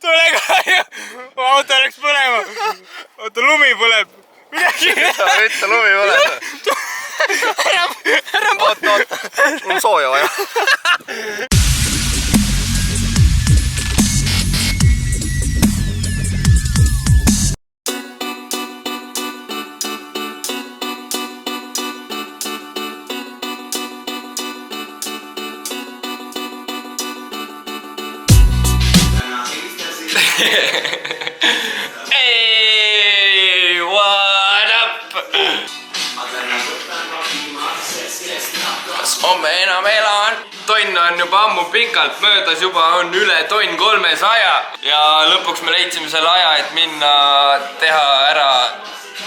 tule kahju. Auto läks põlema. Oota, lumi põleb. Midagi. Ütle lumi põleb. Oota. Mul on sooja vaja. Hey, what up? Kas homme enam elan? Tonn on juba ammu pikalt möödas, juba on üle tonn 300 ja lõpuks me leidsime selle aja, et minna teha ära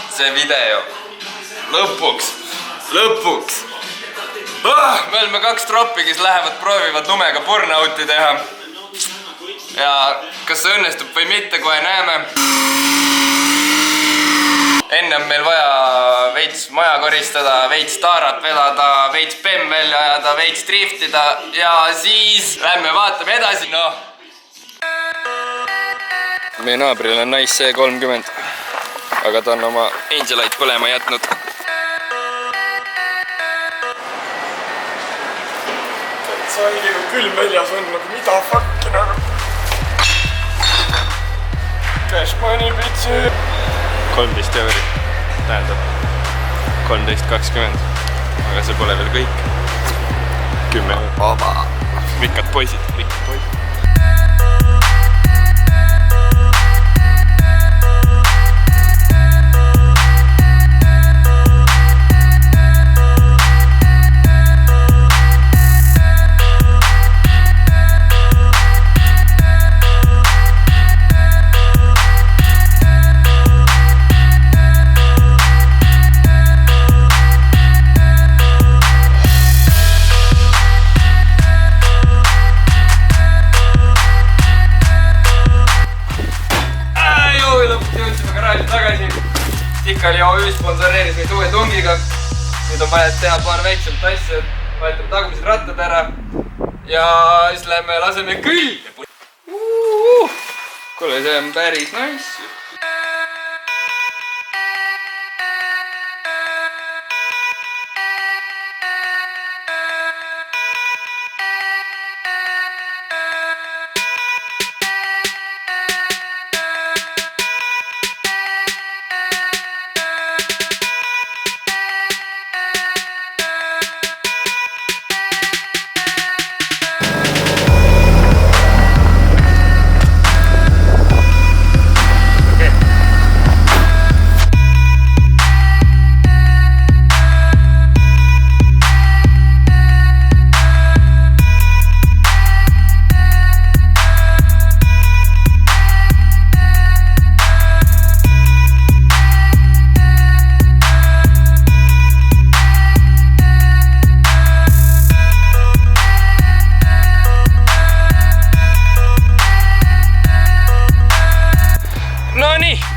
see video. Lõpuks. Me oleme 2 troppi, kes lähevad proovivad lumega burnouti teha. Ja kas see õnnestub või mitte, kohe näeme. Enne on meil vaja veits maja koristada, veits taarat vedada, veits bemm välja ajada, veits driftida ja siis lähme vaatame edasi, noh. Meie naabril on nice C30, aga ta on oma Angelite põlema jätnud. Sa ei liigu külm väljas on, nagu mida fucki nagu. Cash money, bitsi! 13 euri, tähendab 13.20, aga see pole veel kõik. 10 vaba. Rikkad poisid. Tikal ja OÜ sponsoreeris meid uue tungiga. Nüüd on vaja teha paar väiksemat asja, vahetame tagumised rattad ära ja siis lähme laseme külge. Kuule, see on päris nice.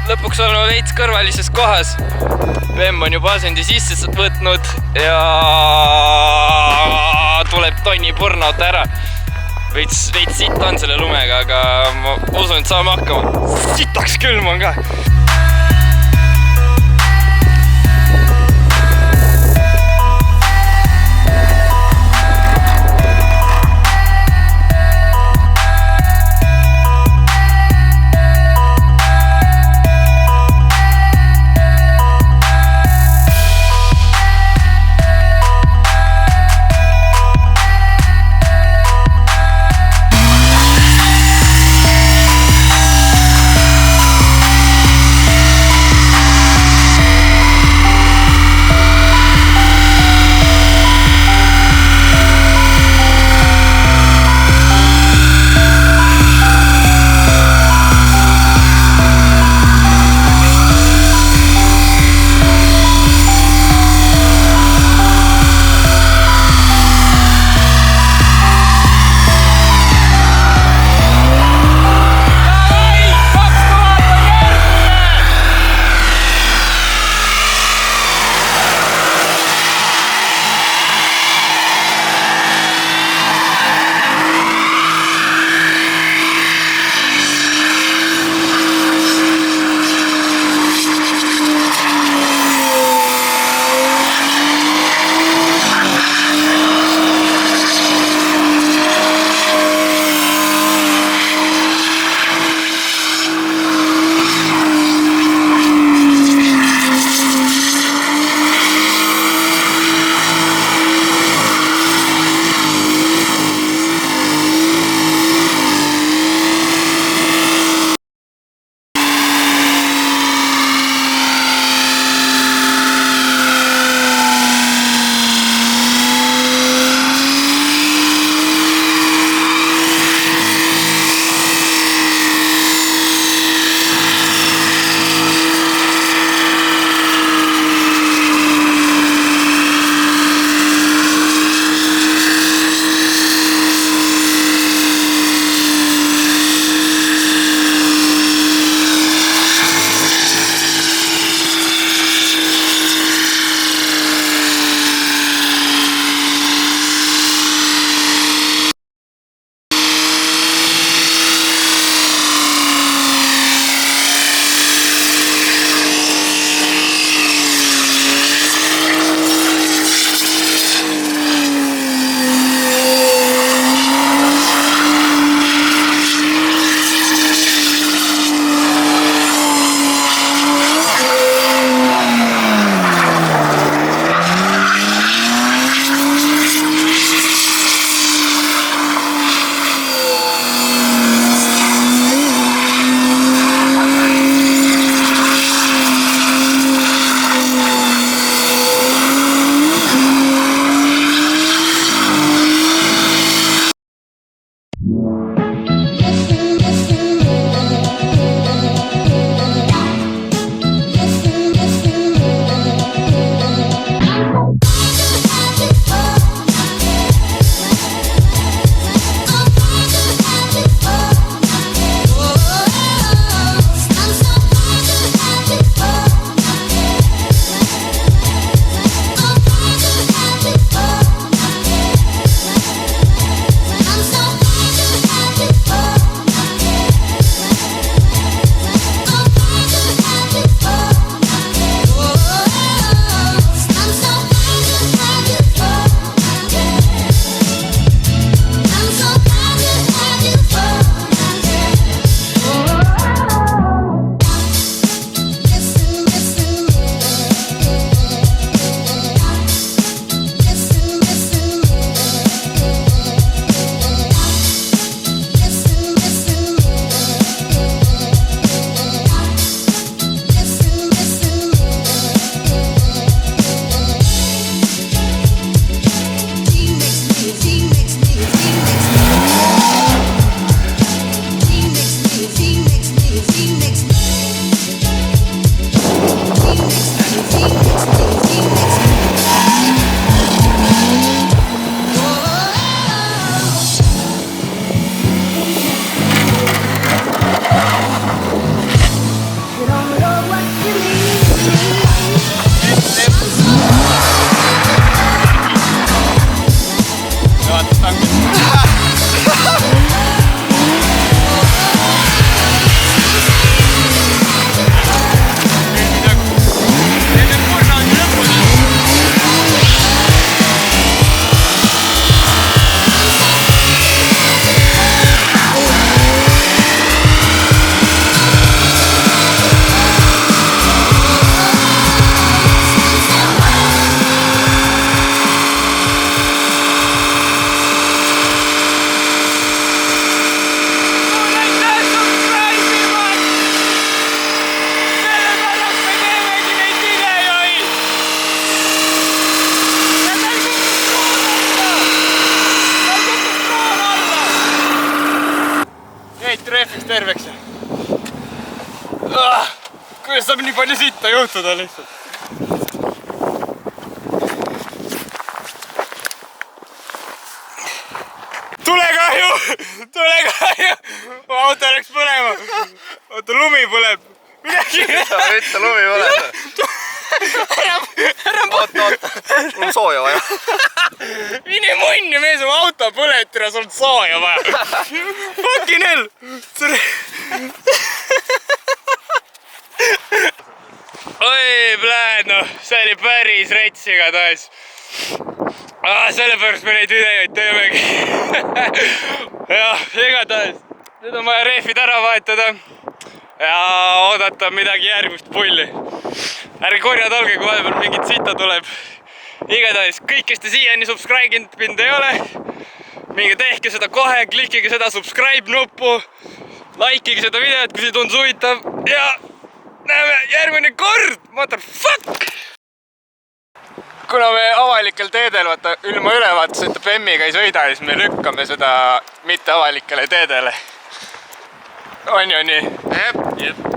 Lõpuks oleme veits kõrvalises kohas. Bemm on juba asendi sisse võtnud ja tuleb tonni burnout ära. Veits sitt on selle lumega, aga ma usun, et saame hakkama. Sitaks külm on ka. võeti rehviks terveks. Kuidas saab nii palju sitta juhtuda lihtsalt? Tulekahju! Tulekahju! Auto läks põlema. Oota, lumi põleb. Midagi. Ütle lumi põleb. Oota. Mul on sooja vaja. Mine munni, mees, oma auto põleb, tere, sul on sooja vaja. Fucking hell! Oi, pläed, noh, see oli päris rets igatahes. Sellepärast me neid videoid teemegi. Jah, igatahes. Nüüd on vaja rehvid ära vahetada ja oodata midagi järgmist pulli. Ärge korjad olge, kui vahepeal mingit sita tuleb. Igatahes, kõik, kes te siiani subscribe'inud mind ei ole, minge tehke seda kohe, klikkige seda subscribe nuppu, likeige seda videot, kui see tundus huvitav ja näeme järgmine kord, motherfuck! Kuna me avalikel teedel, vaata, ilma ülevaatuseta Bemmiga ei sõida, siis me lükkame seda mitte avalikele teedele. On ju nii? Jep.